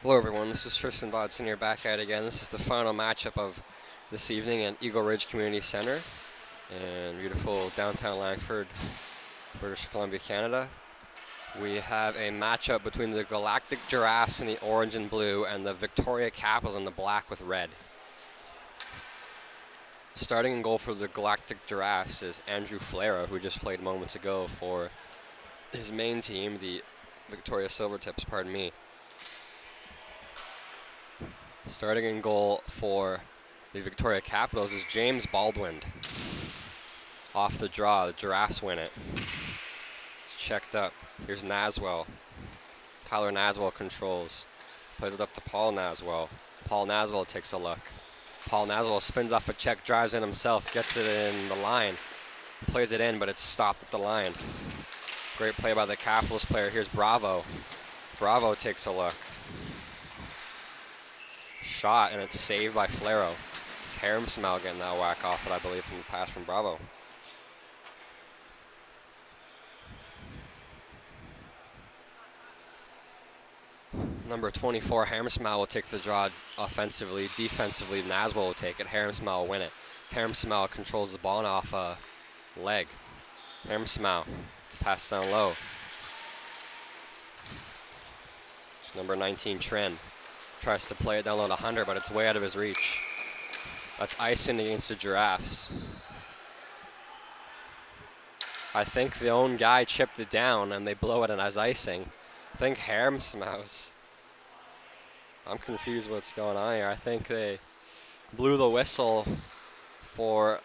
Hello everyone, this is Tristan Dodson here back at it again. This is the final matchup of this evening at Eagle Ridge Community Center in beautiful downtown Langford, British Columbia, Canada. We have a matchup between the Galactic Giraffes in the orange and blue and the Victoria Capitals in the black with red. Starting in goal for the Galactic Giraffes is Andrew Flera, who just played moments ago for his main team, the Victoria Silvertips, pardon me. Starting in goal for the Victoria Capitals is James Baldwin. Off the draw, the Giraffes win it. It's checked up. Here's Naswell. Tyler Naswell controls. Plays it up to Paul Naswell. Paul Naswell takes a look. Paul Naswell spins off a check, drives in himself, gets it in the line. Plays it in, but it's stopped at the line. Great play by the Capitals player. Here's Bravo. Bravo takes a look. Shot, and it's saved by Flero. It's Haremsmell getting that whack off it, I believe, from the pass from Bravo. Number 24, Haremsmell will take the draw offensively. Defensively, Naswell will take it. Haremsmell will win it. Haremsmell controls the ball and off a leg. Haremsmell, pass down low. Number 19, Tren. Tries to play it down low to Hunter, but it's way out of his reach. That's icing against the Giraffes. I think the own guy chipped it down and they blow it in as icing. I think Haremsmell. I'm confused what's going on here. I think they blew the whistle for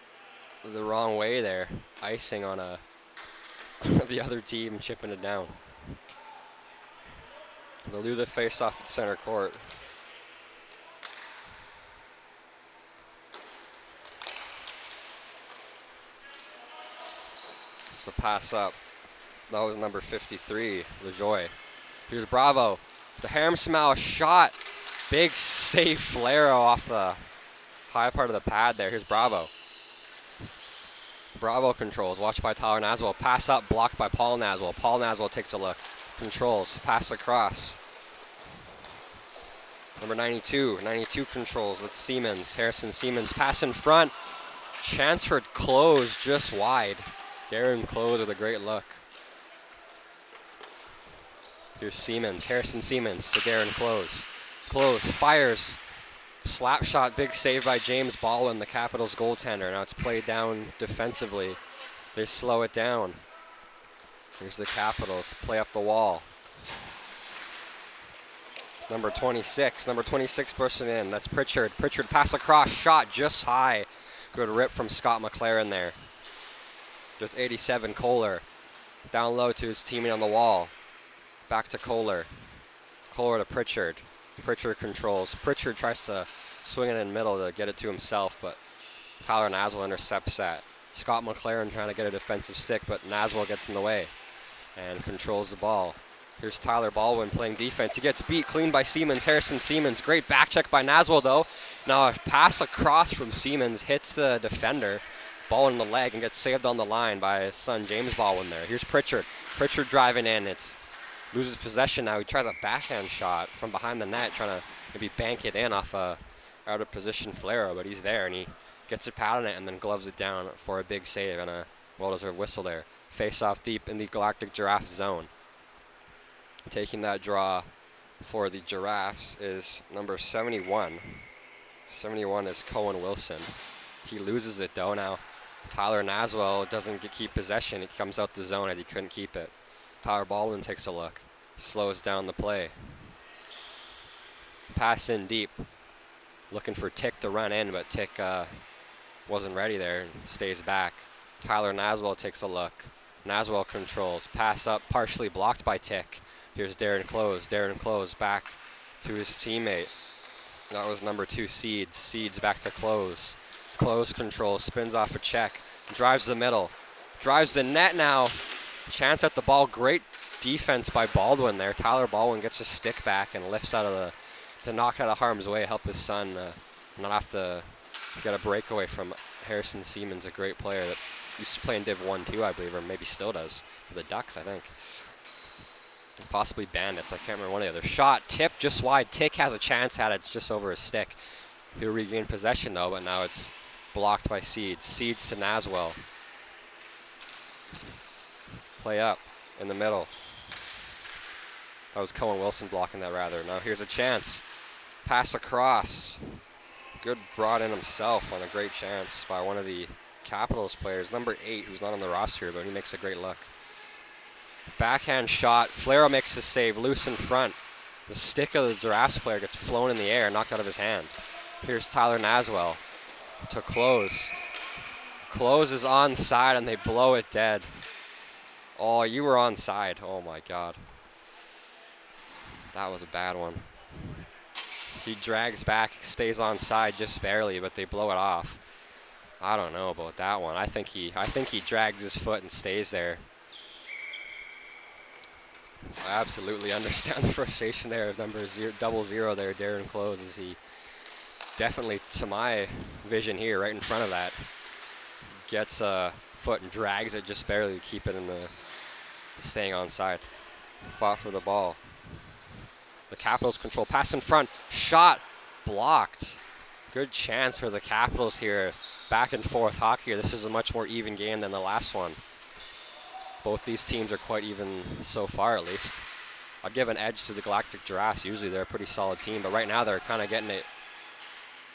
the wrong way there. Icing on the other team chipping it down. They'll do the face-off at center court. So pass up. That was number 53, LaJoy. Here's Bravo. The Haremsmell shot. Big save Flero off the high part of the pad there. Here's Bravo. Bravo controls. Watched by Tyler Naswell. Pass up, blocked by Paul Naswell. Paul Naswell takes a look. Controls. Pass across. Number 92. 92 controls. That's Siemens. Harrison Siemens. Pass in front. Chance for Close just wide. Darren Close with a great look. Here's Siemens. Harrison Siemens to Darren Close. Close fires. Slap shot. Big save by James Baldwin, the Capitals goaltender. Now it's played down defensively. They slow it down. Here's the Capitals. Play up the wall. Number 26. Number 26 pushing in. That's Pritchard. Pritchard pass across. Shot just high. Good rip from Scott McLaren there. There's 87, Kohler. Down low to his teammate on the wall. Back to Kohler. Kohler to Pritchard. Pritchard controls. Pritchard tries to swing it in the middle to get it to himself, but Tyler Naswell intercepts that. Scott McLaren trying to get a defensive stick, but Naswell gets in the way and controls the ball. Here's Tyler Baldwin playing defense. He gets beat clean by Siemens. Harrison Siemens. Great back check by Naswell, though. Now a pass across from Siemens hits the defender. Ball in the leg and gets saved on the line by his son James Baldwin there. Here's Pritchard. Pritchard driving in. It loses possession now. He tries a backhand shot from behind the net, trying to maybe bank it in off a out of position Flero, but he's there and he gets a pad on it and then gloves it down for a big save and a well-deserved whistle there. Face off deep in the Galactic Giraffe zone. Taking that draw for the Giraffes is number 71. 71 is Cohen Wilson. He loses it though now. Tyler Naswell doesn't keep possession. He comes out the zone as he couldn't keep it. Tyler Baldwin takes a look. Slows down the play. Pass in deep. Looking for Tick to run in, but Tick wasn't ready there and stays back. Tyler Naswell takes a look. Naswell controls. Pass up, partially blocked by Tick. Here's Darren Close. Darren Close back to his teammate. That was number 2, Seeds. Seeds back to Close. Close control, spins off a check, drives the middle, drives the net now. Chance at the ball, great defense by Baldwin there. Tyler Baldwin gets a stick back and lifts out of to knock out of harm's way, help his son not have to get a breakaway from Harrison Siemens, a great player that used to play in Div 1 too, I believe, or maybe still does for the Ducks, I think. Possibly Bandits. I can't remember one of the other. Shot, tip, just wide. Tick has a chance at it. It's just over his stick. He'll regain possession, though, but now it's blocked by Seeds. Seeds to Naswell. Play up in the middle. That was Cohen Wilson blocking that, rather. Now here's a chance. Pass across. Good brought in himself on a great chance by one of the Capitals players. Number 8, who's not on the roster, but he makes a great look. Backhand shot. Flair makes the save. Loose in front. The stick of the Giraffes player gets flown in the air, knocked out of his hand. Here's Tyler Naswell to Close. Close is onside, and they blow it dead. Oh, you were onside. Oh, my God. That was a bad one. He drags back, stays onside just barely, but they blow it off. I don't know about that one. I think he drags his foot and stays there. I absolutely understand the frustration there of number 000 there, Darren Close, as he definitely, to my vision here, right in front of that, gets a foot and drags it just barely to keep it in the staying onside. Fought for the ball. The Capitals control. Pass in front. Shot blocked. Good chance for the Capitals here. Back and forth hockey here. This is a much more even game than the last one. Both these teams are quite even so far, at least. I'd give an edge to the Galactic Giraffes. Usually they're a pretty solid team, but right now they're kind of getting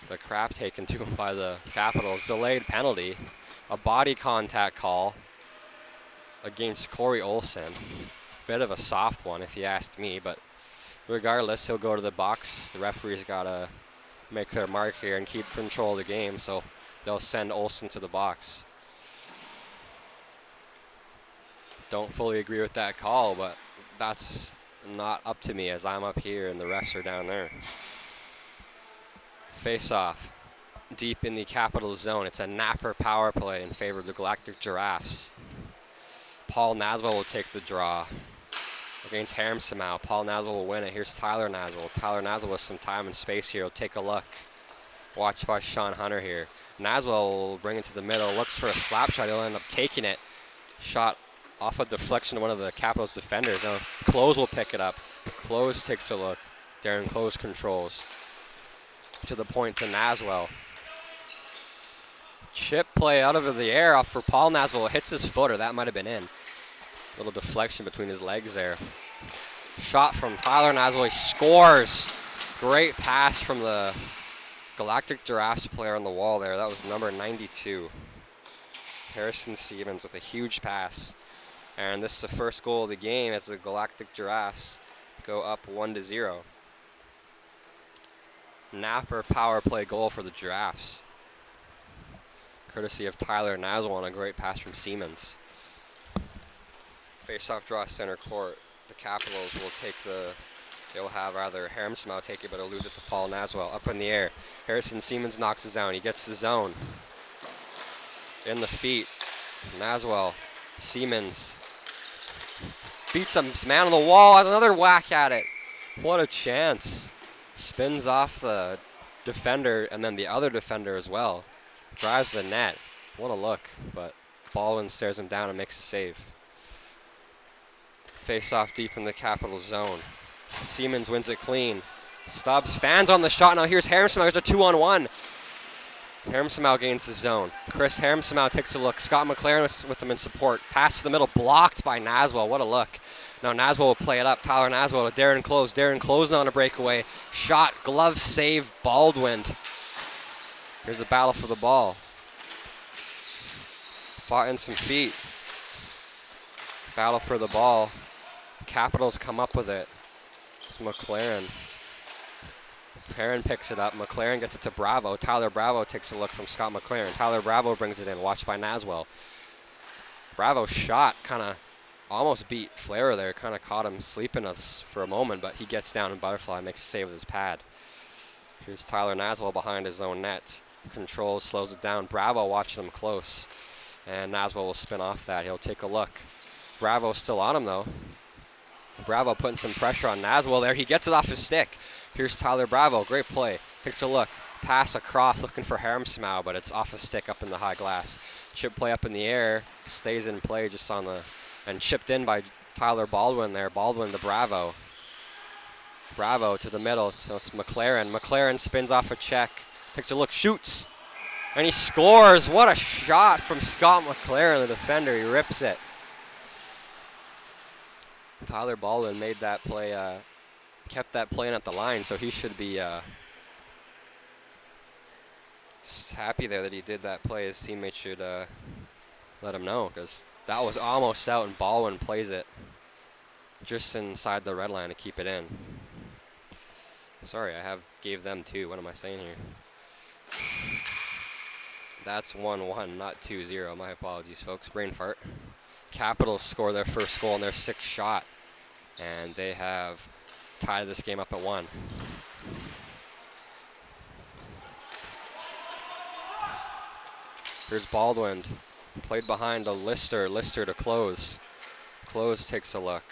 the crap taken to them by the Capitals. Delayed penalty. A body contact call against Corey Olsen. Bit of a soft one, if you ask me, but regardless, he'll go to the box. The referee's got to make their mark here and keep control of the game, so they'll send Olsen to the box. Don't fully agree with that call, but that's not up to me, as I'm up here and the refs are down there. Face-off deep in the Capital zone. It's a napper power play in favor of the Galactic Giraffes. Paul Naswell will take the draw against Haramsamau. Paul Naswell will win it. Here's Tyler Naswell. Tyler Naswell with some time and space here. He'll take a look. Watched by Sean Hunter here. Naswell will bring it to the middle. Looks for a slap shot. He'll end up taking it. Shot off a deflection of one of the Capitals defenders. Now Close will pick it up. Close takes a look. Darren Close controls. To the point to Naswell. Chip play out of the air off for Paul Naswell. Hits his footer. That might have been in. Little deflection between his legs there. Shot from Tyler Naswell. He scores. Great pass from the Galactic Giraffes player on the wall there. That was number 92. Harrison Siemens with a huge pass. And this is the first goal of the game as the Galactic Giraffes go up 1-0. Napper power play goal for the Giraffes. Courtesy of Tyler Naswell on a great pass from Siemens. Face-off draw center court. The Capitals will take they'll have either Haramsamau take it, but he'll lose it to Paul Naswell. Up in the air. Harrison Siemens knocks it down. He gets the zone. In the feet. Naswell. Siemens. Beats him. Man on the wall. Has another whack at it. What a chance. Spins off the defender and then the other defender as well. Drives the net. What a look. But Baldwin stares him down and makes a save. Face off deep in the Capital zone. Siemens wins it clean. Stubbs, fans on the shot. Now here's Haramsamau. Here's a 2-on-1. Haramsamau gains the zone. Chris Haramsamau takes a look. Scott McLaren with him in support. Pass to the middle, blocked by Naswell. What a look. Now Naswell will play it up. Tyler Naswell to Darren Close. Darren Close on a breakaway. Shot, glove save, Baldwin. Here's a battle for the ball. Fought in some feet. Battle for the ball. Capitals come up with it. It's McLaren. Perrin picks it up. McLaren gets it to Bravo. Tyler Bravo takes a look from Scott McLaren. Tyler Bravo brings it in. Watched by Naswell. Bravo's shot kind of almost beat Flair there. Kind of caught him sleeping us for a moment, but he gets down and butterfly, makes a save with his pad. Here's Tyler Naswell behind his own net. Controls, slows it down. Bravo watching him close. And Naswell will spin off that. He'll take a look. Bravo's still on him, though. Bravo putting some pressure on Naswell there. He gets it off his stick. Here's Tyler Bravo. Great play. Takes a look. Pass across, looking for Haramsamau, but it's off his stick up in the high glass. Chip play up in the air. Stays in play just on the... And chipped in by Tyler Baldwin there. Baldwin to Bravo. Bravo to the middle. So it's McLaren. McLaren spins off a check. Takes a look. Shoots. And he scores. What a shot from Scott McLaren, the defender. He rips it. Tyler Baldwin made that play, kept that playing at the line, so he should be happy there that he did that play. His teammates should let him know, because that was almost out, and Baldwin plays it just inside the red line to keep it in. Sorry, gave them 2. What am I saying here? That's 1-1, not 2-0. My apologies, folks. Brain fart. Capitals score their first goal on their 6th shot, and they have tied this game up at 1. Here's Baldwin, played behind to Lister. Lister to Close. Close takes a look.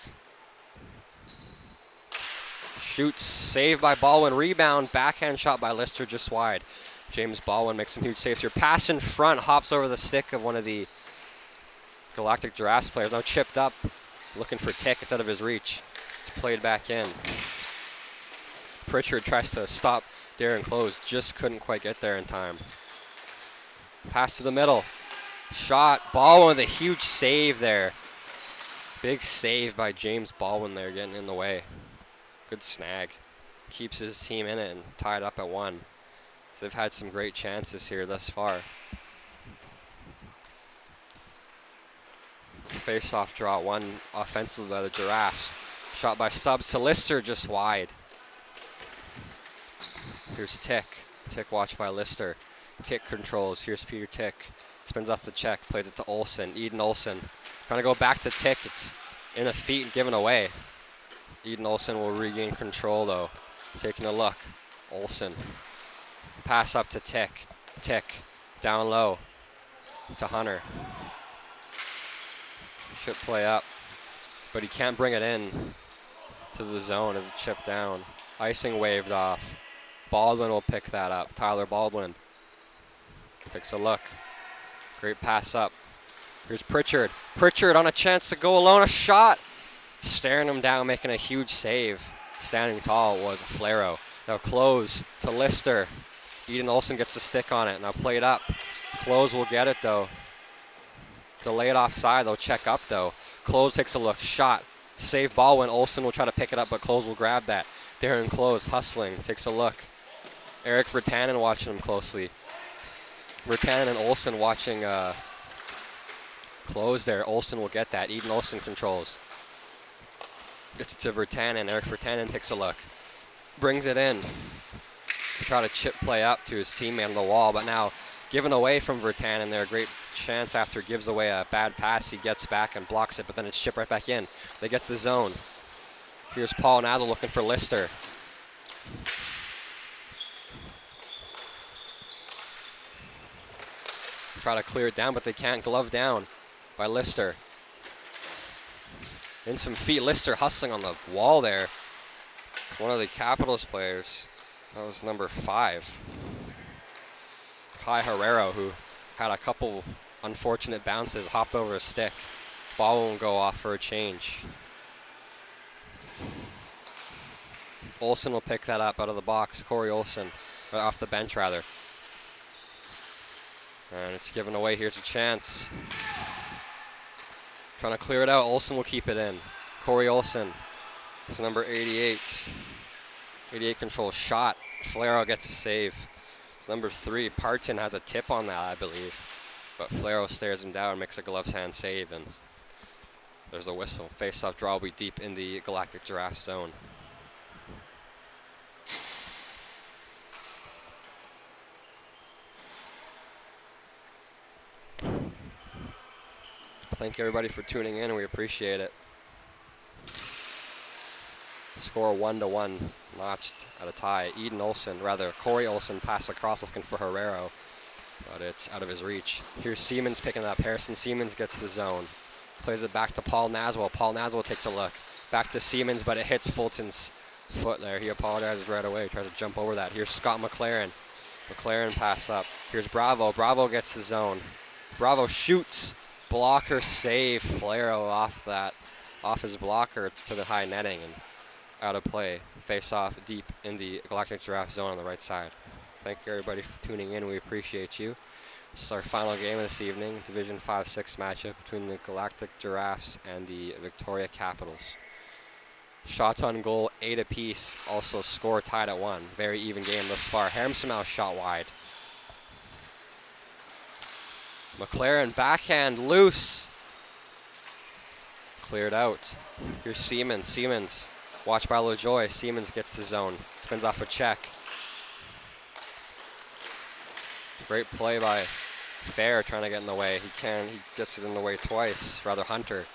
Shoots, saved by Baldwin. Rebound, backhand shot by Lister just wide. James Baldwin makes some huge saves here. Pass in front, hops over the stick of one of the Galactic Giraffes players. Now chipped up, looking for Tick. It's out of his reach. It's played back in. Pritchard tries to stop Darren Close. Just couldn't quite get there in time. Pass to the middle. Shot. Baldwin with a huge save there. Big save by James Baldwin there, getting in the way. Good snag. Keeps his team in it and tied up at 1. So they've had some great chances here thus far. Face-off draw, 1 offensively by the Giraffes. Shot by Stubbs to Lister, just wide. Here's Tick. Tick watched by Lister. Tick controls. Here's Peter Tick. Spins off the check, plays it to Olsen. Eden Olsen trying to go back to Tick. It's in the feet and given away. Eden Olsen will regain control though. Taking a look. Olsen. Pass up to Tick. Tick. Down low to Hunter. Chip play up, but he can't bring it in to the zone as a chip down. Icing waved off. Baldwin will pick that up. Tyler Baldwin takes a look. Great pass up. Here's Pritchard. Pritchard on a chance to go alone. A shot. Staring him down, making a huge save. Standing tall was Flero. Now Close to Lister. Eden Olsen gets the stick on it. Now played up. Close will get it though. Delayed offside, they'll check up though. Close takes a look, shot. Save Baldwin, Olsen will try to pick it up, but Close will grab that. Darren Close hustling, takes a look. Eric Vertanen watching him closely. Vertanen and Olsen watching Close there. Olsen will get that. Eden Olsen controls. It's to Vertanen. Eric Vertanen takes a look. Brings it in. Try to chip play up to his teammate on the wall, but now given away from Vertanen there. Great chance after gives away a bad pass. He gets back and blocks it, but then it's chipped right back in. They get the zone. Here's Paul Nazzle looking for Lister. Try to clear it down, but they can't. Glove down by Lister. In some feet, Lister hustling on the wall there. One of the Capitals players. That was number 5. Kai Herrero, who had a couple unfortunate bounces, hopped over a stick. Ball won't go off for a change. Olsen will pick that up out of the box. Corey Olsen, off the bench rather. And it's given away. Here's a chance. Trying to clear it out. Olsen will keep it in. Corey Olsen, it's number 88. 88 control shot. Flero gets a save. It's number 3. Parton has a tip on that, I believe. But Flero stares him down, makes a gloves hand save, and there's a whistle. Face-off draw will be deep in the Galactic Giraffe zone. Thank you everybody for tuning in. We appreciate it. Score 1-1, notched at a tie. Corey Olsen passed across looking for Herrero, but it's out of his reach. Here's Siemens picking it up. Harrison Siemens gets the zone. Plays it back to Paul Naswell. Paul Naswell takes a look. Back to Siemens, but it hits Fulton's foot there. He apologizes right away. Tries to jump over that. Here's Scott McLaren. McLaren pass up. Here's Bravo. Bravo gets the zone. Bravo shoots. Blocker save. Flero off that off his blocker to the high netting and out of play. Face off deep in the Galactic Giraffe zone on the right side. Thank you everybody for tuning in. We appreciate you. This is our final game of this evening, Division 5-6 matchup between the Galactic Giraffes and the Victoria Capitals. Shots on goal, 8 apiece. Also score tied at 1. Very even game thus far. Harmsmouth shot wide. McLaren backhand loose. Cleared out. Here's Siemens. Siemens watched by LaJoy. Siemens gets the zone. Spins off a check. Great play by Fair trying to get in the way. He gets it in the way twice. Rather Hunter.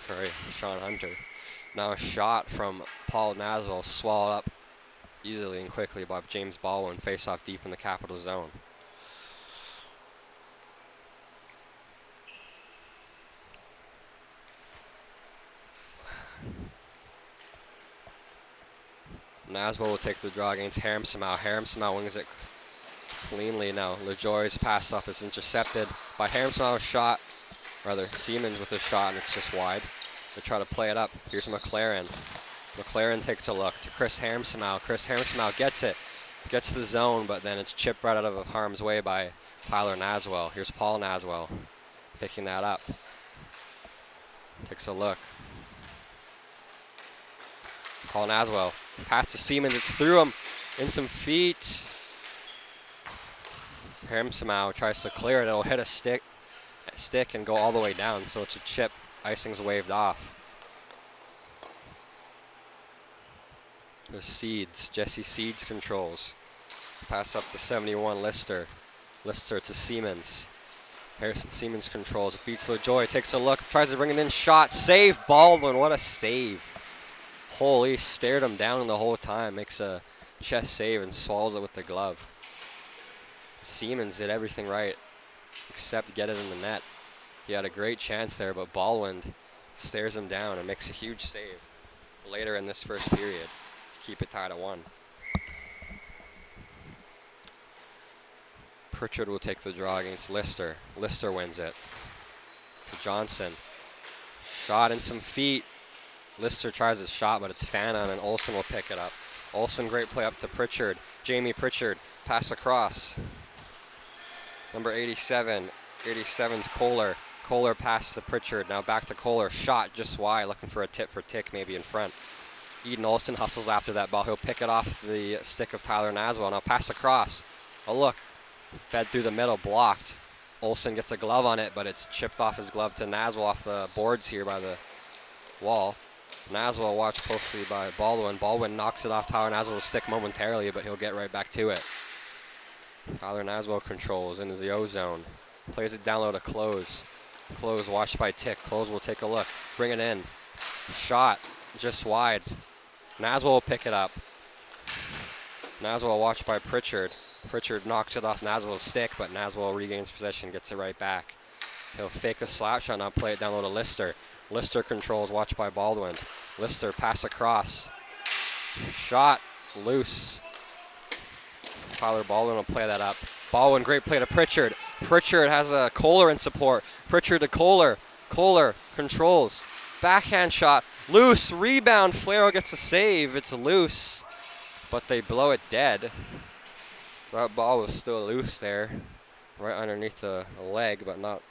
Sorry, Sean Hunter. Now a shot from Paul Naswell, swallowed up easily and quickly by James Baldwin. Face off deep in the Capital zone. Naswell will take the draw against Harmsmouth. Harmsmouth wings it cleanly now. LaJoy's pass up is intercepted by Harmsmouth's shot. Rather, Siemens with a shot, and it's just wide. They try to play it up. Here's McLaren. McLaren takes a look to Chris Harmsmouth. Chris Harmsmouth gets it. Gets the zone, but then it's chipped right out of harm's way by Tyler Naswell. Here's Paul Naswell picking that up. Takes a look. Paul Naswell. Pass to Siemens. It's through him. In some feet. Harmsmouth tries to clear it. It'll hit a stick and go all the way down. So it's a chip. Icing's waved off. There's Seeds. Jesse Seeds controls. Pass up to 71 Lister. Lister to Siemens. Harrison Siemens controls. Beats LaJoy. Takes a look. Tries to bring it in. Shot. Save Baldwin. What a save. Holy, stared him down the whole time. Makes a chest save and swallows it with the glove. Siemens did everything right except get it in the net. He had a great chance there, but Baldwin stares him down and makes a huge save later in this first period to keep it tied at 1. Pritchard will take the draw against Lister. Lister wins it to Johnson. Shot in some feet. Lister tries his shot, but it's Fanon, and Olsen will pick it up. Olsen, great play up to Pritchard. Jamie Pritchard, pass across. Number 87, 87's Kohler. Kohler pass to Pritchard, now back to Kohler. Shot just wide, looking for a tip for Tick, maybe in front. Eden Olsen hustles after that ball. He'll pick it off the stick of Tyler Naswell. Now pass across. Oh, look. Fed through the middle, blocked. Olsen gets a glove on it, but it's chipped off his glove to Naswell off the boards here by the wall. Naswell watched closely by Baldwin. Baldwin knocks it off Tyler Naswell's stick momentarily, but he'll get right back to it. Tyler Naswell controls in the O-zone. Plays it down low to Close. Close watched by Tick. Close will take a look. Bring it in. Shot just wide. Naswell will pick it up. Naswell watched by Pritchard. Pritchard knocks it off Naswell's stick, but Naswell regains possession, gets it right back. He'll fake a slap shot, now play it down low to Lister. Lister controls, watched by Baldwin. Lister, pass across. Shot, loose. Tyler Baldwin will play that up. Baldwin, great play to Pritchard. Pritchard has a Kohler in support. Pritchard to Kohler. Kohler controls. Backhand shot, loose, rebound. Flaro gets a save, it's loose, but they blow it dead. That ball was still loose there, right underneath the leg, but not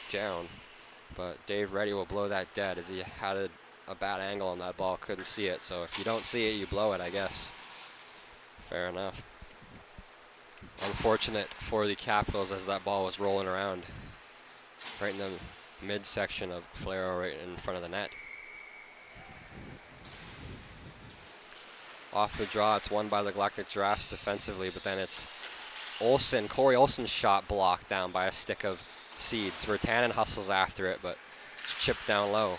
down. But Dave Reddy will blow that dead as he had a bad angle on that ball, couldn't see it. So if you don't see it, you blow it, I guess. Fair enough. Unfortunate for the Capitals as that ball was rolling around right in the midsection of Flaro, right in front of the net. Off the draw, it's won by the Galactic Giraffes defensively, but then it's Olsen, Corey Olsen's shot blocked down by a stick of Seeds. Vertanen hustles after it, but it's chipped down low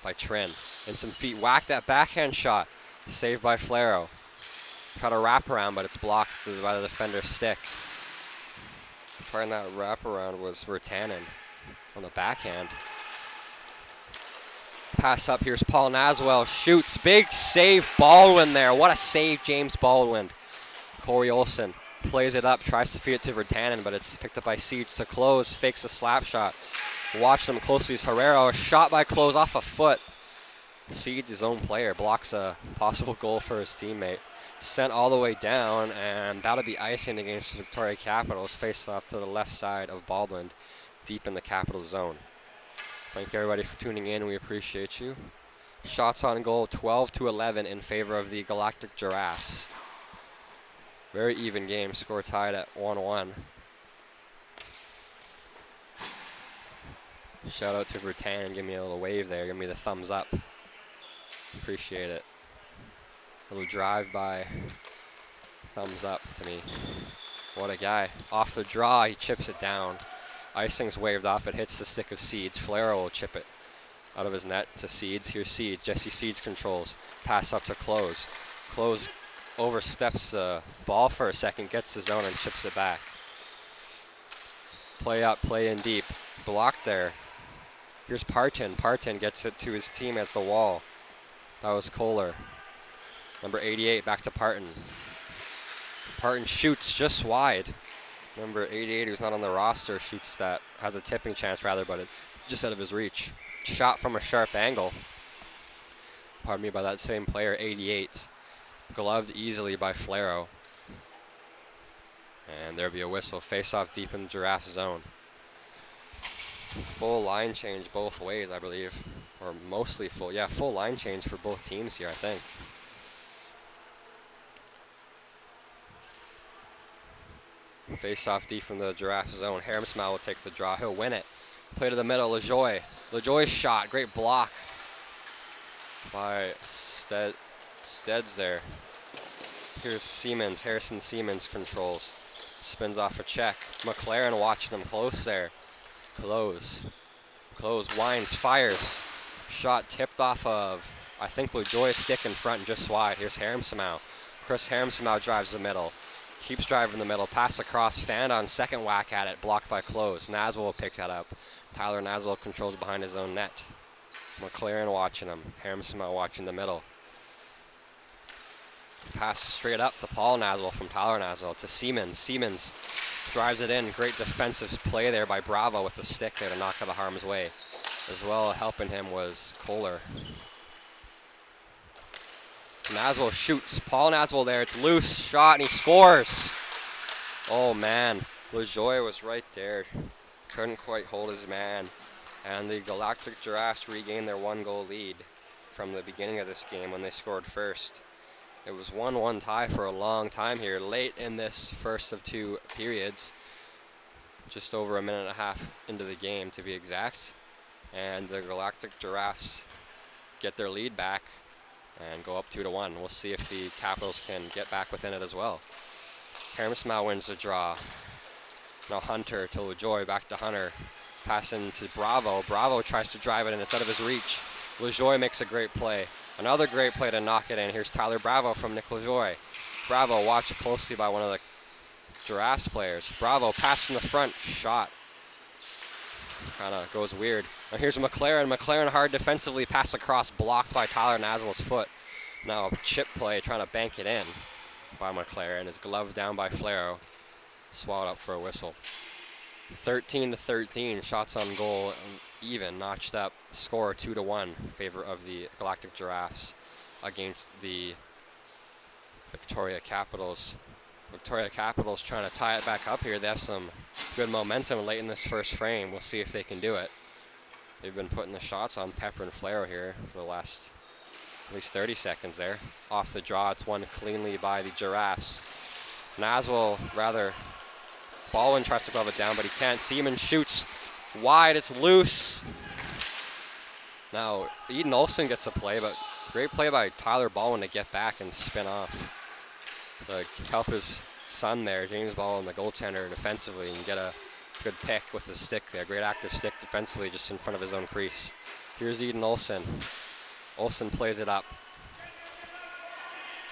by Trin. And some feet whack that backhand shot, saved by Flaro. Try to wrap around, but it's blocked by the defender's stick. Trying that wraparound was Vertanen on the backhand. Pass up, here's Paul Naswell, shoots, big save, Baldwin there. What a save, James Baldwin. Corey Olsen plays it up, tries to feed it to Vertanen, but it's picked up by Seeds to Close, fakes a slap shot. Watch them closely. Herrero, shot by Close off a foot. Seeds his own player, blocks a possible goal for his teammate. Sent all the way down, and that'll be icing against the Victoria Capitals. Face off to the left side of Baldwin, deep in the Capital zone. Thank you everybody for tuning in. We appreciate you. Shots on goal 12-11 in favor of the Galactic Giraffes. Very even game, score tied at 1-1. Shout out to Vertan, give me a little wave there, give me the thumbs up. Appreciate it. A little drive-by thumbs up to me. What a guy. Off the draw, he chips it down. Icing's waved off, it hits the stick of Seeds. Flair will chip it out of his net to Seeds. Here's Seeds, Jesse Seeds controls. Pass up to Close. Close oversteps the ball for a second, gets the zone and chips it back. Play up, play in deep. Blocked there. Here's Parton. Parton gets it to his team at the wall. That was Kohler. Number 88, back to Parton. Parton shoots just wide. Number 88, who's not on the roster, shoots that, has a tipping chance rather, but it's just out of his reach. Shot from a sharp angle. Pardon me, by that same player, 88. Gloved easily by Flero. And there'll be a whistle. Face off deep in the Giraffe zone. Full line change both ways, I believe. Or mostly full. Yeah, full line change for both teams here, I think. Face off deep from the Giraffe zone. Haremsmile will take the draw. He'll win it. Play to the middle. LaJoy. LaJoy's shot. Great block by Steads there. Here's Siemens. Harrison Siemens controls. Spins off a check. McLaren watching him close there. Close, winds, fires. Shot tipped off of, I think, LaJoy's stick in front and just wide. Here's Haremsmile. Chris Haremsmile drives the middle. Keeps driving the middle. Pass across. Fanned on second whack at it. Blocked by Close. Naswell will pick that up. Tyler Naswell controls behind his own net. McLaren watching him. Haremsmile watching the middle. Pass straight up to Paul Naswell from Tyler Naswell to Siemens. Siemens drives it in. Great defensive play there by Bravo with the stick there to knock out of harm's way. As well, helping him was Kohler. Naswell shoots. Paul Naswell there. It's loose. Shot, and he scores. Oh, man. LaJoy was right there. Couldn't quite hold his man. And the Galactic Giraffes regained their one-goal lead from the beginning of this game when they scored first. It was 1-1 tie for a long time here, late in this first of two periods. Just over a minute and a half into the game, to be exact. And the Galactic Giraffes get their lead back and go up 2-1. We'll see if the Capitals can get back within it as well. Haremsmile wins the draw. Now Hunter to LaJoy, back to Hunter. Passing to Bravo. Bravo tries to drive it in, it's out of his reach. LaJoy makes a great play. Another great play to knock it in. Here's Tyler Bravo from Nick LaJoy. Bravo watched closely by one of the Giraffes players. Bravo pass in the front, shot. Kind of goes weird. Now here's McLaren. McLaren hard defensively, pass across, blocked by Tyler Naswell's foot. Now a chip play trying to bank it in by McLaren. His glove down by Flero. Swallowed up for a whistle. 13-13, shots on goal, even, notched up. Score 2-1 in favor of the Galactic Giraffes against the Victoria Capitals. Victoria Capitals trying to tie it back up here. They have some good momentum late in this first frame. We'll see if they can do it. They've been putting the shots on Pepper and Flero here for the last at least 30 seconds there. Off the draw, it's won cleanly by the Giraffes. Naswell, rather, Baldwin tries to glove it down, but he can't. Siemens shoots wide, it's loose. Now, Eden Olsen gets a play, but great play by Tyler Baldwin to get back and spin off. To help his son there, James Baldwin, the goaltender, defensively, and get a good pick with his stick there. Great active stick defensively just in front of his own crease. Here's Eden Olsen. Olsen plays it up.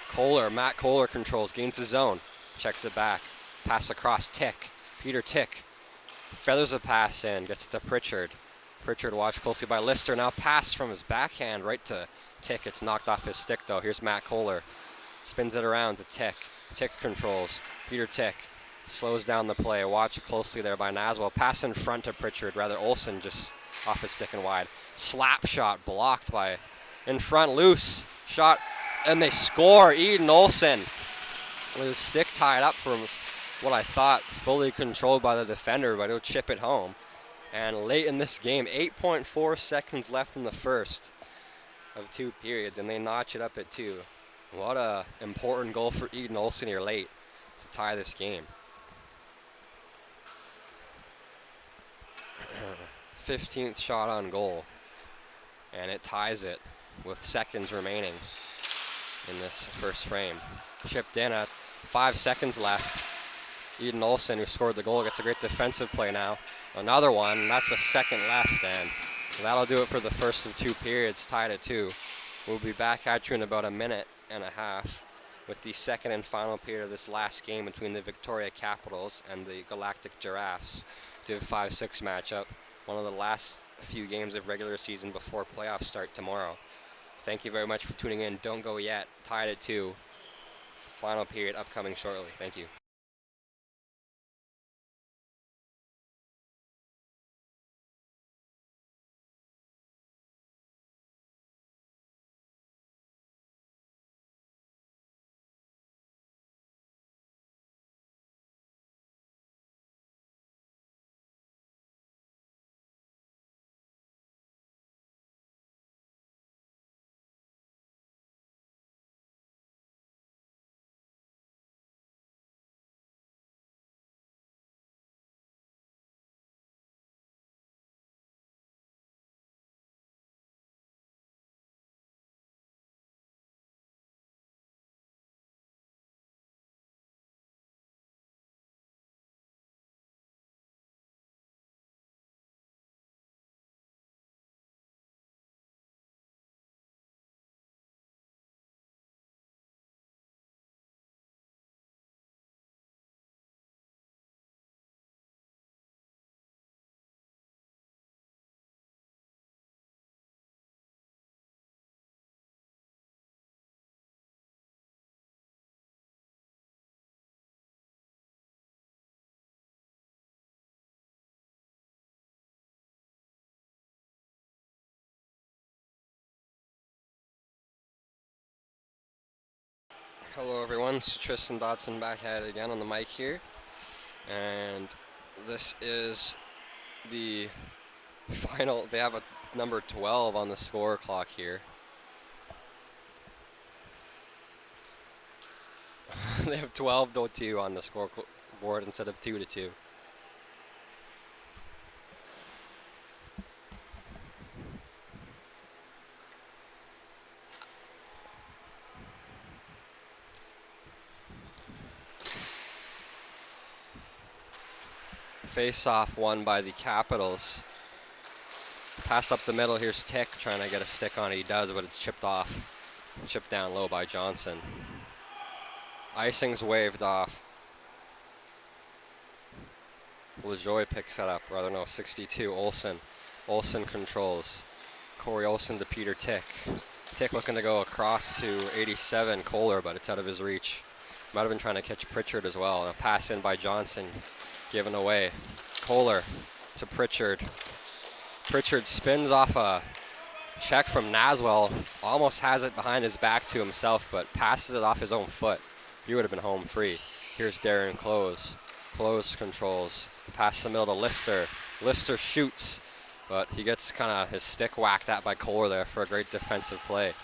Kohler, Matt Kohler controls, gains his zone, checks it back. Pass across, Tick. Peter Tick feathers a pass in, gets it to Pritchard. Pritchard watched closely by Lister. Now pass from his backhand right to Tick. It's knocked off his stick though. Here's Matt Kohler. Spins it around to Tick. Tick controls. Peter Tick. Slows down the play. Watch closely there by Naswell. Pass in front to Pritchard. Rather, Olsen just off his stick and wide. Slap shot blocked by in front. Loose shot. And they score. Eden Olsen with his stick tied up from what I thought fully controlled by the defender, but he'll chip it home. And late in this game, 8.4 seconds left in the first of 2 periods, and they notch it up at 2. What a important goal for Eden Olsen here late to tie this game. 15th shot on goal, and it ties it with seconds remaining in this first frame. Chipped in at 5 seconds left. Eden Olsen, who scored the goal, gets a great defensive play now. Another one, that's a second left, and that'll do it for the first of 2 periods, tied at 2. We'll be back at you in about a minute and a half with the second and final period of this last game between the Victoria Capitals and the Galactic Giraffes. Div 5-6 matchup, one of the last few games of regular season before playoffs start tomorrow. Thank you very much for tuning in. Don't go yet. Tied at 2. Final period upcoming shortly. Thank you. Hello everyone, it's Tristan Dodson back at it again on the mic here, and this is the final. They have a number 12 on the score clock here. They have 12-2 on the scoreboard instead of 2-2. Face-off won by the Capitals. Pass up the middle. Here's Tick trying to get a stick on it. He does, but it's chipped off. Chipped down low by Johnson. Icing's waved off. LaJoie picks that up. Rather no, 62. Olsen. Olsen controls. Corey Olsen to Peter Tick. Tick looking to go across to 87 Kohler, but it's out of his reach. Might have been trying to catch Pritchard as well. A pass in by Johnson. Given away. Kohler to Pritchard. Pritchard spins off a check from Naswell. Almost has it behind his back to himself, but passes it off his own foot. He would have been home free. Here's Darren Close. Close controls. Pass the middle to Lister. Lister shoots, but he gets kind of his stick whacked at by Kohler there for a great defensive play.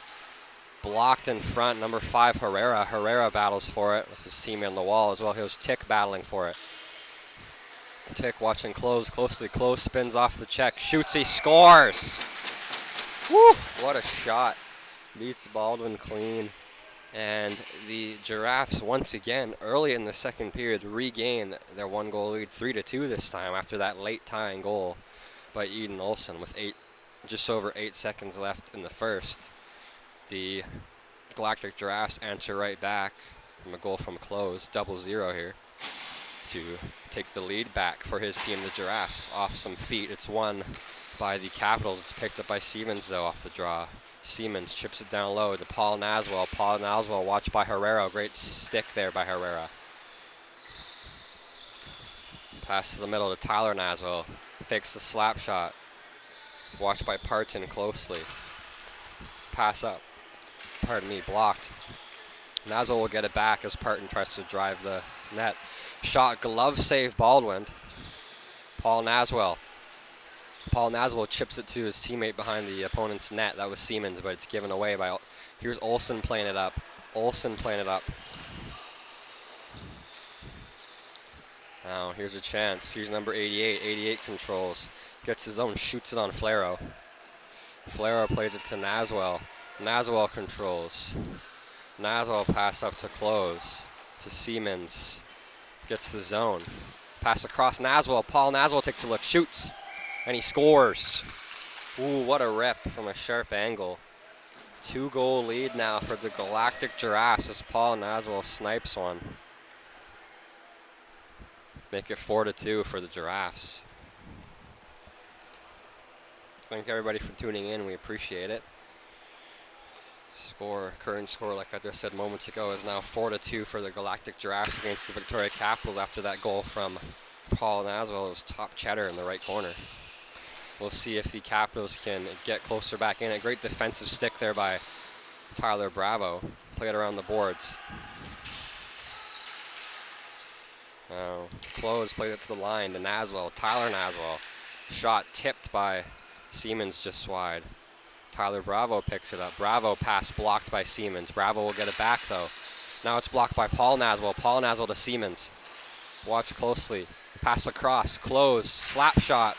Blocked in front, number 5, Herrera. Herrera battles for it with his teammate on the wall as well. Here's Tick battling for it. Tick watching closely. Close spins off the check. Shoots, he scores! Woo! What a shot. Beats Baldwin clean. And the Giraffes, once again, early in the second period, regain their 1-goal lead, 3-2 this time, after that late tying goal by Eden Olsen with just over 8 seconds left in the first. The Galactic Giraffes answer right back from a goal from Close, 0-0 here, to take the lead back for his team, the Giraffes, off some feet. It's won by the Capitals. It's picked up by Siemens, though, off the draw. Siemens chips it down low to Paul Naswell. Paul Naswell watched by Herrera. Great stick there by Herrera. Pass to the middle to Tyler Naswell. Fakes the slap shot. Watched by Parton closely. Pass up. Pardon me, blocked. Naswell will get it back as Parton tries to drive the net. Shot, glove save, Baldwin. Paul Naswell. Paul Naswell chips it to his teammate behind the opponent's net. That was Siemens, but it's given away by... Here's Olsen playing it up. Olsen playing it up. Now, here's a chance. Here's number 88. 88 controls. Gets his own, shoots it on Flero. Flero plays it to Naswell. Naswell controls. Naswell pass up to close. To Siemens. Gets the zone. Pass across Naswell. Paul Naswell takes a look. Shoots. And he scores. Ooh, what a rip from a sharp angle. 2-goal lead now for the Galactic Giraffes as Paul Naswell snipes one. Make it 4-2 for the Giraffes. Thank everybody for tuning in. We appreciate it. Current score, like I just said moments ago, is now 4-2 for the Galactic Giraffes against the Victoria Capitals after that goal from Paul Naswell. It was top cheddar in the right corner. We'll see if the Capitals can get closer back in. A great defensive stick there by Tyler Bravo. Play it around the boards. Now, Close plays it to the line to Naswell. Tyler Naswell. Shot tipped by Siemens just wide. Tyler Bravo picks it up. Bravo pass blocked by Siemens. Bravo will get it back though. Now it's blocked by Paul Naswell. Paul Naswell to Siemens. Watch closely. Pass across. Close. Slap shot.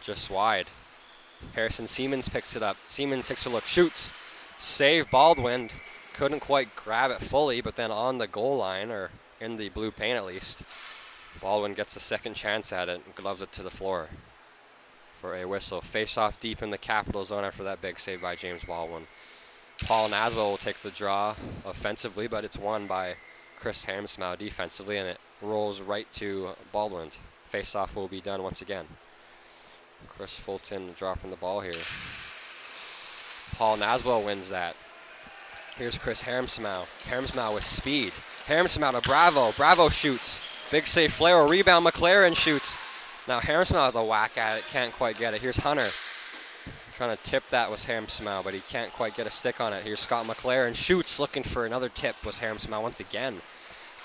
Just wide. Harrison Siemens picks it up. Siemens takes a look. Shoots. Save Baldwin. Couldn't quite grab it fully, but then on the goal line, or in the blue paint at least, Baldwin gets a second chance at it and gloves it to the floor for a whistle. Face off deep in the Capital zone after that big save by James Baldwin. Paul Naswell will take the draw offensively, but it's won by Chris Hamsmow defensively, and it rolls right to Baldwin. Face off will be done once again. Chris Fulton dropping the ball here. Paul Naswell wins that. Here's Chris Hamsmow. Hamsmow with speed. Hamsmow to Bravo. Bravo shoots. Big save, Flero. Rebound, McLaren shoots. Now Hamsmow has a whack at it. Can't quite get it. Here's Hunter. Trying to tip that was Hamsmow, but he can't quite get a stick on it. Here's Scott McLaren. Shoots, looking for another tip was Hamsmow once again,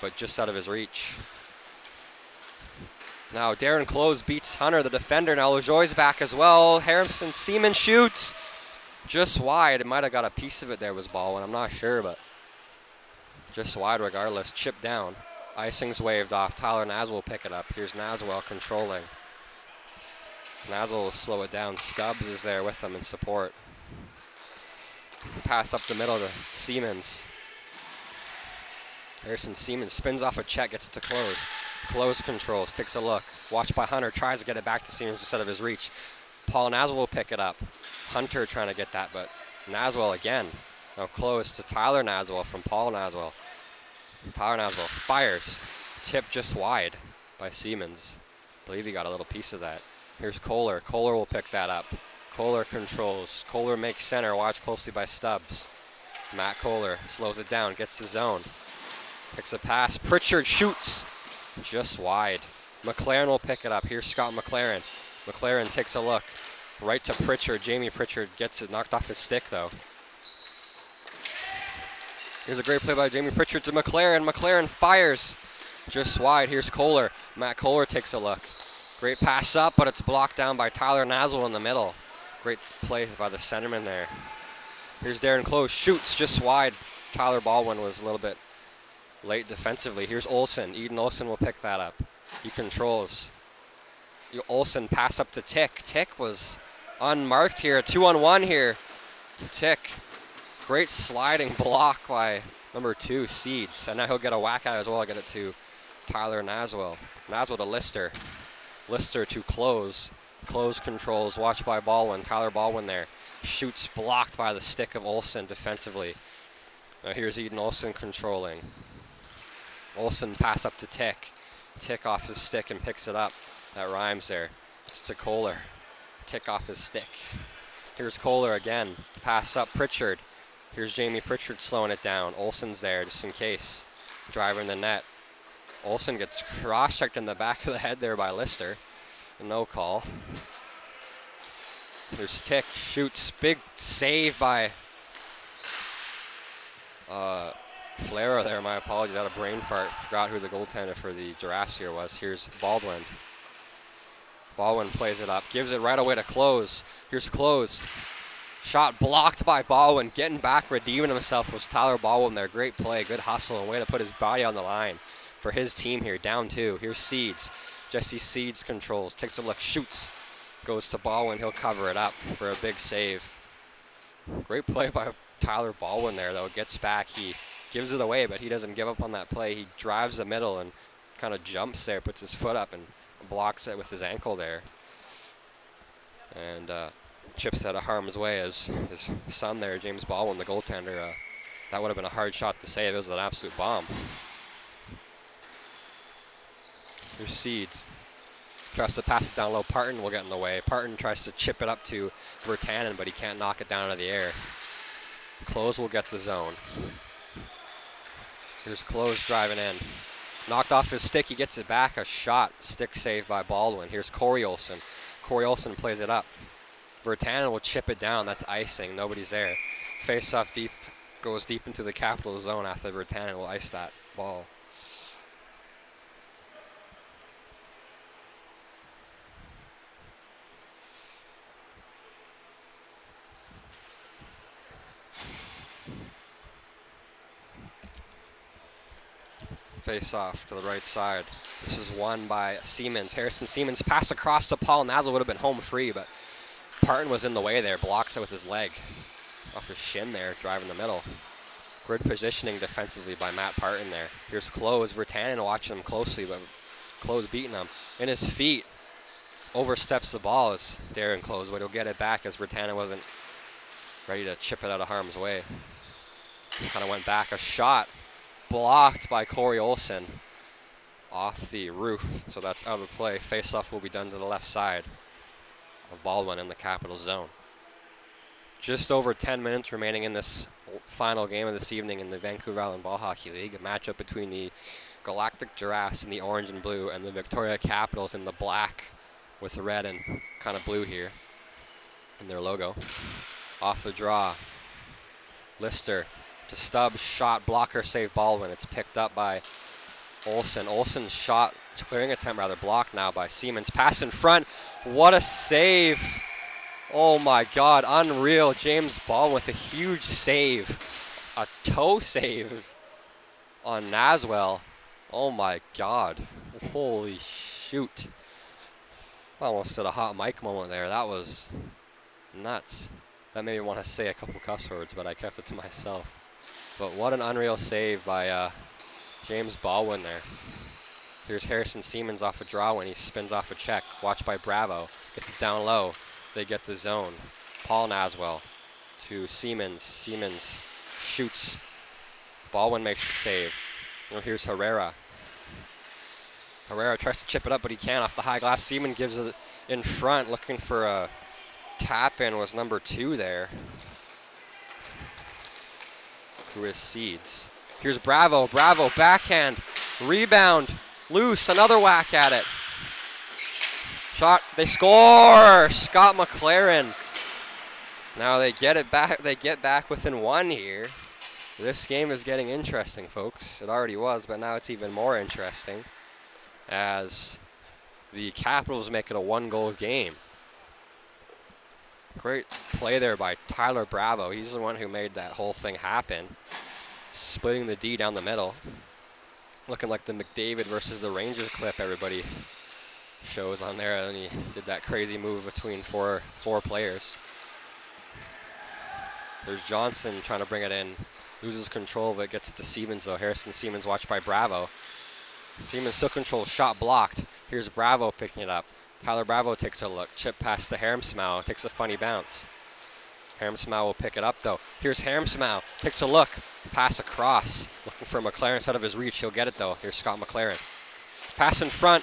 but just out of his reach. Now Darren Close beats Hunter, the defender. Now LaJoie's back as well. Harrison Siemens shoots. Just wide. It might have got a piece of it there was Baldwin. I'm not sure, but just wide regardless. Chip down. Icing's waved off. Tyler Naswell will pick it up. Here's Naswell controlling. Naswell will slow it down. Stubbs is there with him in support. Pass up the middle to Siemens. Harrison Siemens spins off a check, gets it to Close. Close controls, takes a look. Watched by Hunter, tries to get it back to Siemens just out of his reach. Paul Naswell will pick it up. Hunter trying to get that, but Naswell again. Now Close to Tyler Naswell from Paul Naswell. Tyler Naswell fires. Tip just wide by Siemens. I believe he got a little piece of that. Here's Kohler. Kohler will pick that up. Kohler controls. Kohler makes center. Watch closely by Stubbs. Matt Kohler slows it down. Gets the zone. Picks a pass. Pritchard shoots. Just wide. McLaren will pick it up. Here's Scott McLaren. McLaren takes a look. Right to Pritchard. Jamie Pritchard gets it. Knocked off his stick, though. Here's a great play by Jamie Pritchard to McLaren. McLaren fires. Just wide. Here's Kohler. Matt Kohler takes a look. Great pass up, but it's blocked down by Tyler Naswell in the middle. Great play by the centerman there. Here's Darren Close. Shoots just wide. Tyler Baldwin was a little bit late defensively. Here's Olsen. Eden Olsen will pick that up. He controls. Olsen pass up to Tick. Tick was unmarked here. 2-on-1 here. Tick. Great sliding block by number 2, Seeds. And now he'll get a whack at it as well. I'll get it to Tyler Naswell. Naswell to Lister. Lister to Close. Close controls. Watched by Baldwin. Tyler Baldwin there. Shoots blocked by the stick of Olsen defensively. Now here's Eden Olsen controlling. Olsen pass up to Tick. Tick off his stick and picks it up. That rhymes there. It's to Kohler. Tick off his stick. Here's Kohler again. Pass up Pritchard. Here's Jamie Pritchard slowing it down. Olsen's there just in case. Driving the net. Olsen gets cross-checked in the back of the head there by Lister. No call. There's Tick, shoots, big save by Flera there. My apologies, I had a brain fart. Forgot who the goaltender for the Giraffes here was. Here's Baldwin. Baldwin plays it up, gives it right away to Close. Here's Close. Shot blocked by Baldwin. Getting back, redeeming himself was Tyler Baldwin there. Great play, good hustle, and way to put his body on the line for his team here. Down 2. Here's Seeds. Jesse Seeds controls, takes a look, shoots. Goes to Baldwin, he'll cover it up for a big save. Great play by Tyler Baldwin there, though. Gets back, he gives it away, but he doesn't give up on that play. He drives the middle and kind of jumps there, puts his foot up and blocks it with his ankle there. And chips that out of harm's way as his son there, James Baldwin, the goaltender. That would have been a hard shot to save. It was an absolute bomb. Here's Seeds. Tries to pass it down low. Parton will get in the way. Parton tries to chip it up to Virtanen, but he can't knock it down out of the air. Close will get the zone. Here's Close driving in. Knocked off his stick. He gets it back. A shot. Stick saved by Baldwin. Here's Corey Olsen. Corey Olsen plays it up. Virtanen will chip it down. That's icing. Nobody's there. Face off deep. Goes deep into the Capital zone after Virtanen will ice that ball. Face off to the right side. This is won by Siemens. Harrison Siemens pass across to Paul Nazzle, would have been home free, but Parton was in the way there, blocks it with his leg. Off his shin there, driving the middle. Good positioning defensively by Matt Parton there. Here's Close. Virtanen watching him closely, but Close beating him. In his feet, oversteps the ball as Darren Close, but he'll get it back as Virtanen wasn't ready to chip it out of harm's way. Kind of went back. A shot blocked by Corey Olsen off the roof, so that's out of play. Face-off will be done to the left side of Baldwin in the Capital zone. Just over 10 minutes remaining in this final game of this evening in the Vancouver Island Ball Hockey League, a matchup between the Galactic Giraffes in the orange and blue and the Victoria Capitals in the black with the red and kind of blue here in their logo. Off the draw, Lister to Stubbs, shot, blocker, save Baldwin. It's picked up by Olsen. Olsen's shot, clearing attempt rather, blocked now by Siemens. Pass in front. What a save. Oh my God, unreal. James Baldwin with a huge save. A toe save on Naswell. Oh my God. Holy shoot. Almost did a hot mic moment there. That was nuts. That made me want to say a couple cuss words, but I kept it to myself. But what an unreal save by James Baldwin there. Here's Harrison Siemens off a draw when he spins off a check. Watched by Bravo. Gets it down low. They get the zone. Paul Naswell to Siemens. Siemens shoots. Baldwin makes the save. Well, here's Herrera. Herrera tries to chip it up, but he can't off the high glass. Siemens gives it in front, looking for a tap-in was number 2 there. Who is Seeds. Here's Bravo. Bravo, backhand, rebound, loose, another whack at it. Shot, they score! Scott McLaren. Now they get it back. They get back within 1 here. This game is getting interesting, folks. It already was, but now it's even more interesting as the Capitals make it a 1-goal game. Great play there by Tyler Bravo. He's the one who made that whole thing happen. Splitting the D down the middle. Looking like the McDavid versus the Rangers clip everybody shows on there. And he did that crazy move between four players. There's Johnson trying to bring it in. Loses control of it, gets it to Siemens though. Harrison Siemens watched by Bravo. Siemens still controls, shot blocked. Here's Bravo picking it up. Tyler Bravo takes a look. Chip past to Harmsmau. Takes a funny bounce. Harmsmau will pick it up, though. Here's Harmsmau. Takes a look. Pass across. Looking for McLaren out of his reach. He'll get it, though. Here's Scott McLaren. Pass in front.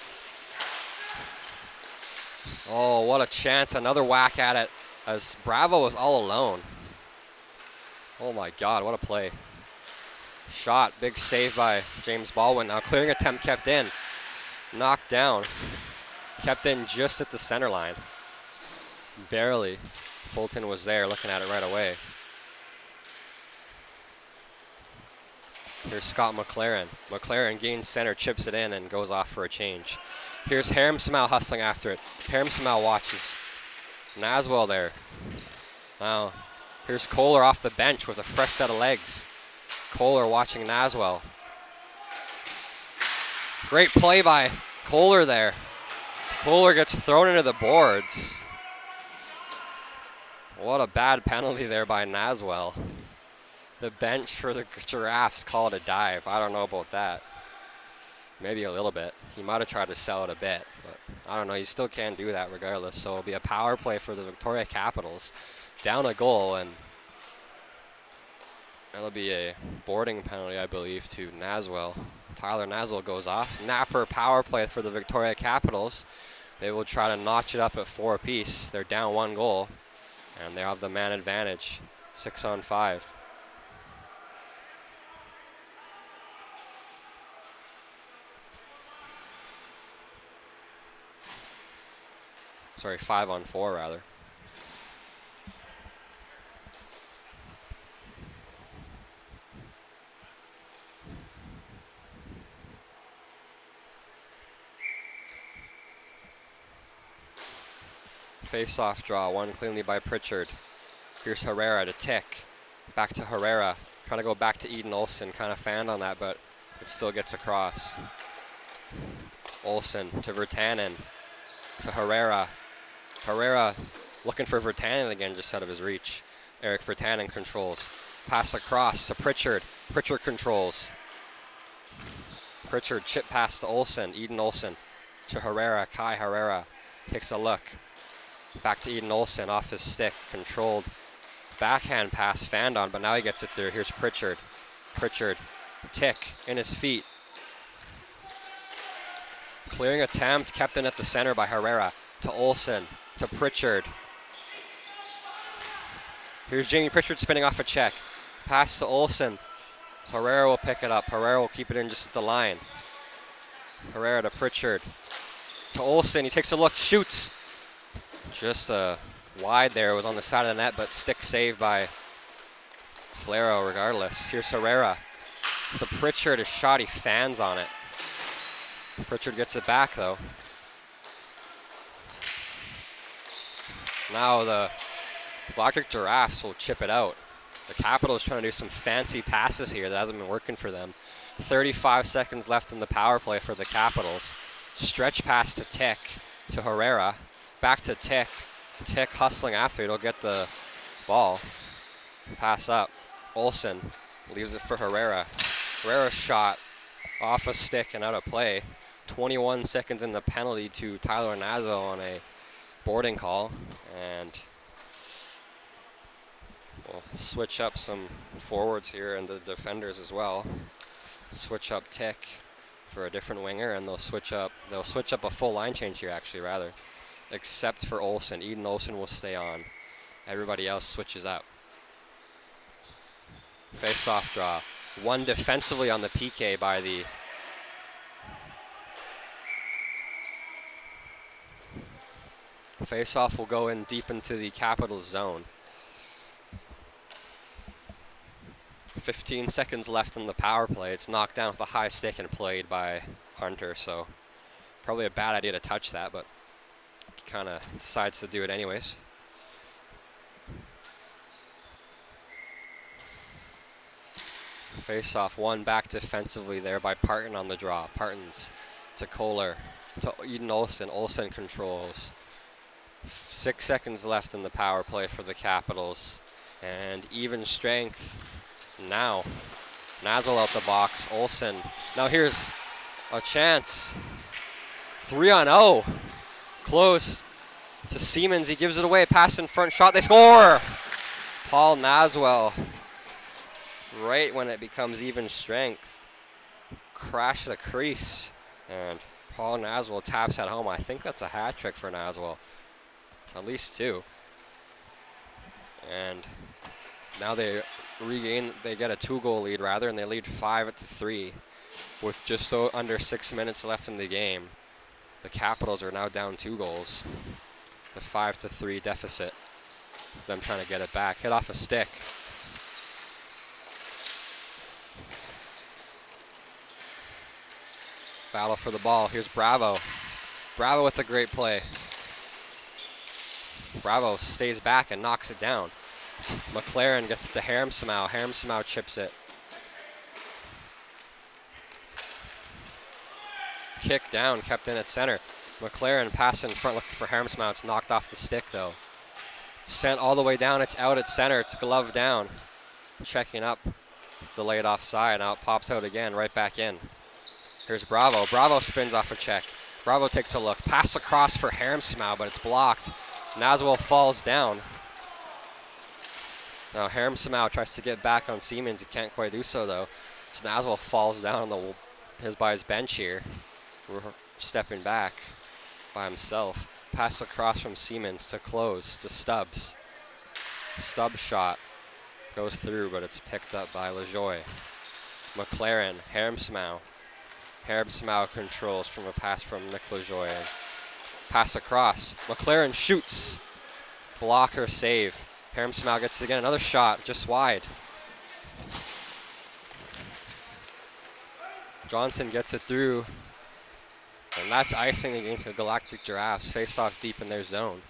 Oh, what a chance. Another whack at it as Bravo was all alone. Oh, my God. What a play. Shot, big save by James Baldwin. Now clearing attempt kept in. Knocked down. Kept in just at the center line. Barely. Fulton was there looking at it right away. Here's Scott McLaren. McLaren gains center, chips it in, and goes off for a change. Here's Harem Smile hustling after it. Harem Smile watches Naswell there. Now, here's Kohler off the bench with a fresh set of legs. Kohler watching Naswell. Great play by Kohler there. Kohler gets thrown into the boards. What a bad penalty there by Naswell. The bench for the Giraffes called a dive. I don't know about that. Maybe a little bit. He might have tried to sell it a bit, but I don't know. You still can't do that regardless. So it'll be a power play for the Victoria Capitals. Down a goal, and that'll be a boarding penalty, I believe, to Naswell. Tyler Naswell goes off. Napper power play for the Victoria Capitals. They will try to notch it up at 4 apiece. They're down 1 goal, and they have the man advantage, 6-on-5. Sorry, 5-on-4 rather. Face-off draw, won cleanly by Pritchard. Here's Herrera to Tick. Back to Herrera. Trying to go back to Eden Olsen. Kind of fanned on that, but it still gets across. Olsen to Virtanen. To Herrera. Herrera looking for Virtanen again, just out of his reach. Eric Virtanen controls. Pass across to Pritchard. Pritchard controls. Pritchard chip pass to Olsen. Eden Olsen to Herrera. Kai Herrera takes a look. Back to Eden Olsen off his stick. Controlled backhand pass fanned on, but now he gets it there. Here's Pritchard. Pritchard. Tick in his feet. Clearing attempt kept in at the center by Herrera. To Olsen. To Pritchard. Here's Jamie Pritchard spinning off a check. Pass to Olsen. Herrera will pick it up. Herrera will keep it in just at the line. Herrera to Pritchard. To Olsen. He takes a look. Shoots. Just wide there. It was on the side of the net, but stick saved by Flero regardless. Here's Herrera. To Pritchard. His shot. He fans on it. Pritchard gets it back though. Now the Galactic Giraffes will chip it out. The Capitals trying to do some fancy passes here that hasn't been working for them. 35 seconds left in the power play for the Capitals. Stretch pass to Tick, to Herrera. Back to Tick. Tick hustling after it. He'll get the ball. Pass up. Olsen leaves it for Herrera. Herrera's shot off a stick and out of play. 21 seconds in the penalty to Tyler Naswell on a boarding call. And we'll switch up some forwards here and the defenders as well. Switch up Tick for a different winger, and they'll switch up a full line change here actually rather. Except for Olsen. Eden Olsen will stay on. Everybody else switches up. Face-off draw. One defensively on the PK by the face-off will go in deep into the Capitals zone. 15 seconds left in the power play. It's knocked down with a high stick and played by Hunter, so probably a bad idea to touch that, but he kind of decides to do it anyways. Face-off, one back defensively there by Parton on the draw. Parton's to Kohler, to Eden Olsen. Olsen controls. 6 seconds left in the power play for the Capitals. And even strength now. Naswell out the box. Olsen. Now here's a chance. 3-on-0. Close to Siemens. He gives it away. Pass in front. Shot. They score! Paul Naswell. Right when it becomes even strength. Crash the crease. And Paul Naswell taps at home. I think that's a hat trick for Naswell. It's at least 2. And Now they get a 2-goal lead rather, and they lead 5-3 with just under 6 minutes left in the game. The Capitals are now down 2 goals. The 5-3 deficit. Them trying to get it back. Hit off a stick. Battle for the ball. Here's Bravo. Bravo with a great play. Bravo stays back and knocks it down. McLaren gets it to Haramsimow. Haramsimow chips it. Kick down, kept in at center. McLaren pass in front looking for Haramsimow. It's knocked off the stick though. Sent all the way down. It's out at center. It's glove down. Checking up. Delayed offside. Now it pops out again. Right back in. Here's Bravo. Bravo spins off a check. Bravo takes a look. Pass across for Haramsimow, but it's blocked. Naswell falls down. Now Haramsimow tries to get back on Siemens. He can't quite do so though. So Naswell falls down on by his bench here. We're stepping back by himself. Pass across from Siemens to Close to Stubbs. Stubbs shot goes through, but it's picked up by LaJoie. McLaren, Haramsimow. Haramsimow controls from a pass from Nick LaJoie. Pass across. McLaren shoots. Blocker save. Haramsimow gets it again. Another shot, just wide. Johnson gets it through. And that's icing against the Galactic Giraffes. Face off deep in their zone.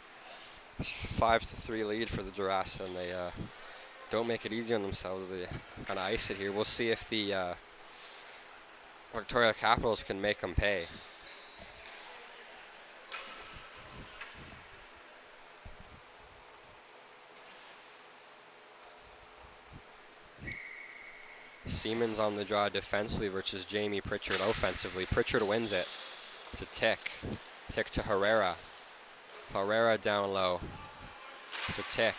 5-3 lead for the Giraffes, and they don't make it easy on themselves. They kind of ice it here. We'll see if the Victoria Capitals can make them pay. Siemens on the draw defensively versus Jamie Pritchard offensively. Pritchard wins it. It's a tick. Tick to Herrera. Herrera down low. It's a tick.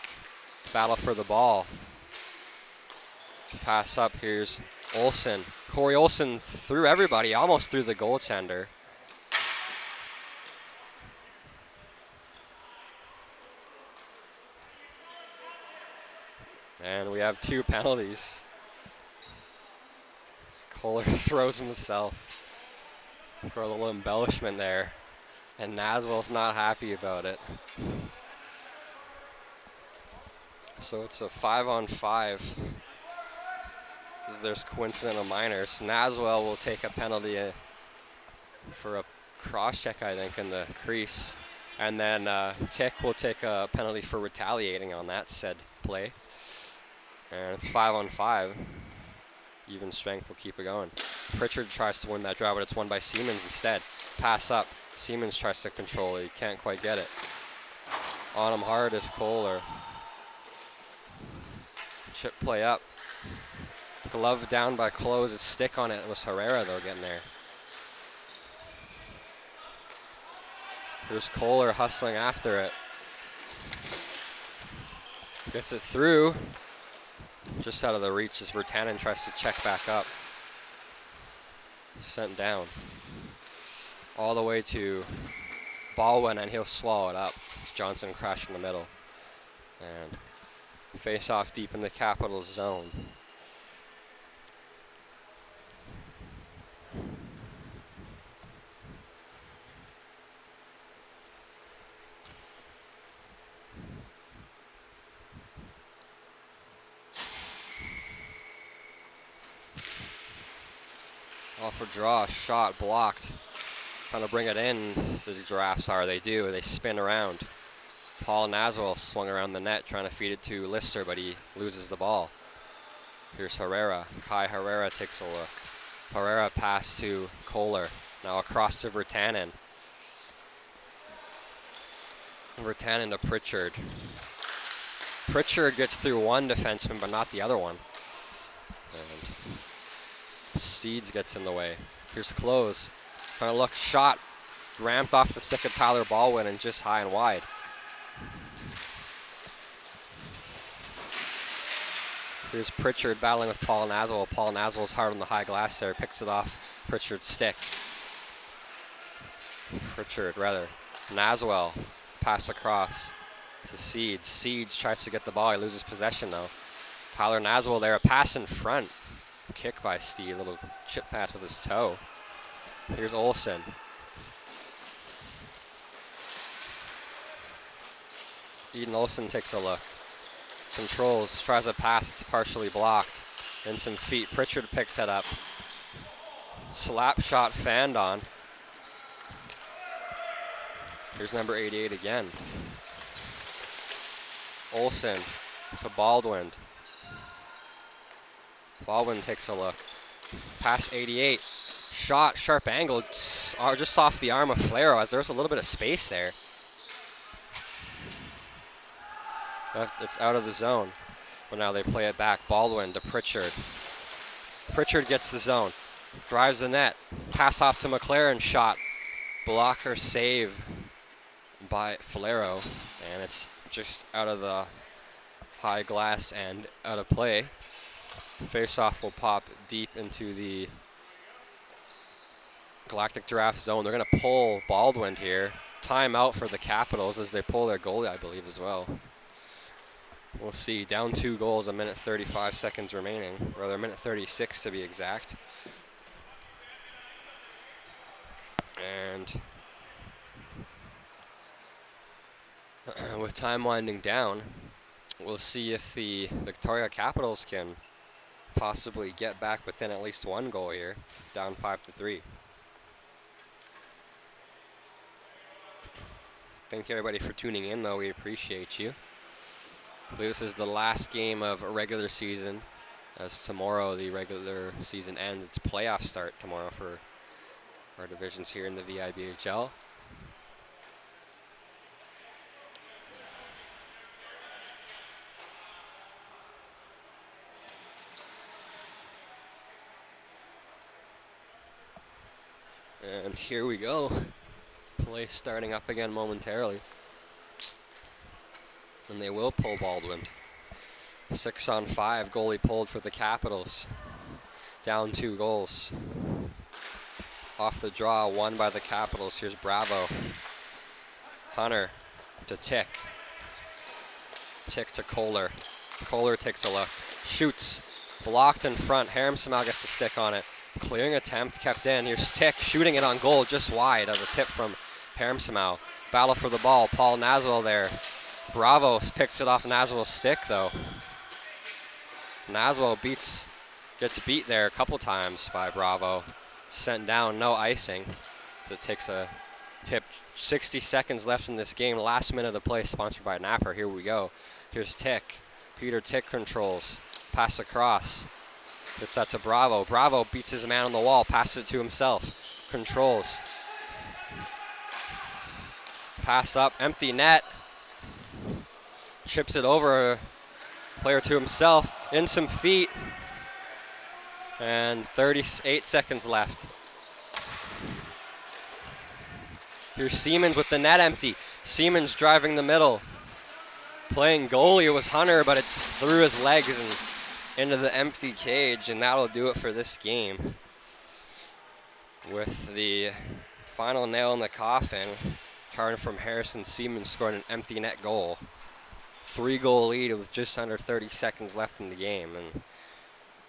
Battle for the ball. Pass up. Here's Olsen. Corey Olsen threw everybody, almost threw the goaltender. And we have 2 penalties. Kohler throws himself for a little embellishment there, and Naswell's not happy about it. So it's a 5-on-5. There's coincidental minors. Naswell will take a penalty for a cross-check, I think, in the crease. And then Tick will take a penalty for retaliating on that said play. And it's 5-on-5. Even strength will keep it going. Pritchard tries to win that draw, but it's won by Siemens instead. Pass up. Siemens tries to control it. He can't quite get it. On him hard is Kohler. Chip play up. Glove down by Close. A stick on it was Herrera, though, getting there. Here's Kohler hustling after it. Gets it through. Just out of the reach as Virtanen tries to check back up. Sent down. All the way to Baldwin, and he'll swallow it up. It's Johnson crashed in the middle. And face off deep in the Capitals zone. Off a draw, shot blocked. Trying to bring it in, the Giraffes are. They do. They spin around. Paul Naswell swung around the net trying to feed it to Lister, but he loses the ball. Here's Herrera. Kai Herrera takes a look. Herrera pass to Kohler. Now across to Virtanen. Virtanen to Pritchard. Pritchard gets through one defenseman, but not the other one. And Seeds gets in the way. Here's Close. Trying to look, shot ramped off the stick of Tyler Baldwin and just high and wide. Here's Pritchard battling with Paul Naswell. Paul Naswell's hard on the high glass there, picks it off Pritchard's stick. Naswell, pass across to Seeds. Seeds tries to get the ball, he loses possession though. Tyler Naswell there, a pass in front. Kick by Steve, little chip pass with his toe. Here's Olsen. Eden Olsen takes a look. Controls, tries a pass, it's partially blocked. Then some feet, Pritchard picks it up. Slap shot fanned on. Here's number 88 again. Olsen to Baldwin. Baldwin takes a look. Pass 88. Shot, sharp angle, just off the arm of Flero as there's a little bit of space there. It's out of the zone. But now they play it back. Baldwin to Pritchard. Pritchard gets the zone. Drives the net. Pass off to McLaren. Shot. Blocker save by Flero. And it's just out of the high glass and out of play. Face-off will pop deep into the Galactic Giraffes zone. They're going to pull Baldwin here. Timeout for the Capitals as they pull their goalie, I believe, as well. We'll see. Down 2 goals, a minute 35 seconds remaining. Rather, a minute 36 to be exact. And with time winding down, we'll see if the Victoria Capitals can possibly get back within at least 1 goal here, down 5-3. Thank you everybody for tuning in, though. We appreciate you. I believe this is the last game of a regular season, as tomorrow the regular season ends. It's playoff start tomorrow for our divisions here in the VIBHL. And here we go. Play starting up again momentarily. And they will pull Baldwin. 6-on-5, goalie pulled for the Capitals. Down 2 goals. Off the draw, won by the Capitals. Here's Bravo. Hunter to Tick. Tick to Kohler. Kohler takes a look. Shoots. Blocked in front. Haramsamal gets a stick on it. Clearing attempt, kept in. Here's Tick shooting it on goal just wide as a tip from Haramsamal. Battle for the ball. Paul Naswell there. Bravo picks it off Naswell's stick, though. Naswell gets beat there a couple times by Bravo. Sent down, no icing. So it takes a tip. 60 seconds left in this game. Last minute of play, sponsored by Napper. Here we go. Here's Tick. Peter Tick controls. Pass across. Gets that to Bravo. Bravo beats his man on the wall. Passes it to himself. Controls. Pass up. Empty net. Chips it over. Player to himself. In some feet. And 38 seconds left. Here's Siemens with the net empty. Siemens driving the middle. Playing goalie. It was Hunter, but it's through his legs and into the empty cage, and that'll do it for this game. With the final nail in the coffin, turn from Harrison Siemens scored an empty net goal. 3-goal lead with just under 30 seconds left in the game, and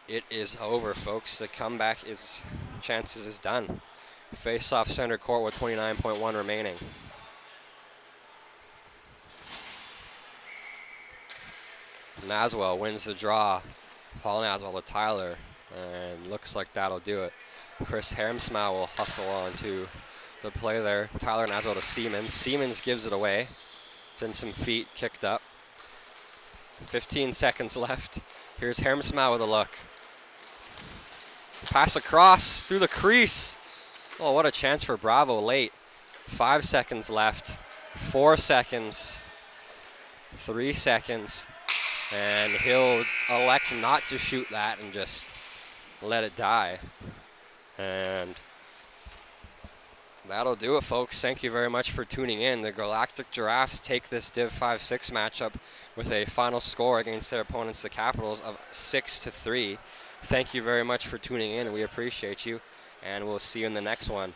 it is over, folks. The comeback chances is done. Face off center court with 29.1 remaining. Naswell wins the draw. Paul Naswell to Tyler, and looks like that'll do it. Chris Haramsamal will hustle on to the play there. Tyler Naswell to Siemens. Siemens gives it away. It's in some feet, kicked up. 15 seconds left. Here's Haramsamal with a look. Pass across through the crease. Oh, what a chance for Bravo late. 5 seconds left. 4 seconds. 3 seconds. And he'll elect not to shoot that and just let it die. And that'll do it, folks. Thank you very much for tuning in. The Galactic Giraffes take this Div 5-6 matchup with a final score against their opponents, the Capitals, of 6-3. Thank you very much for tuning in. We appreciate you, and we'll see you in the next one.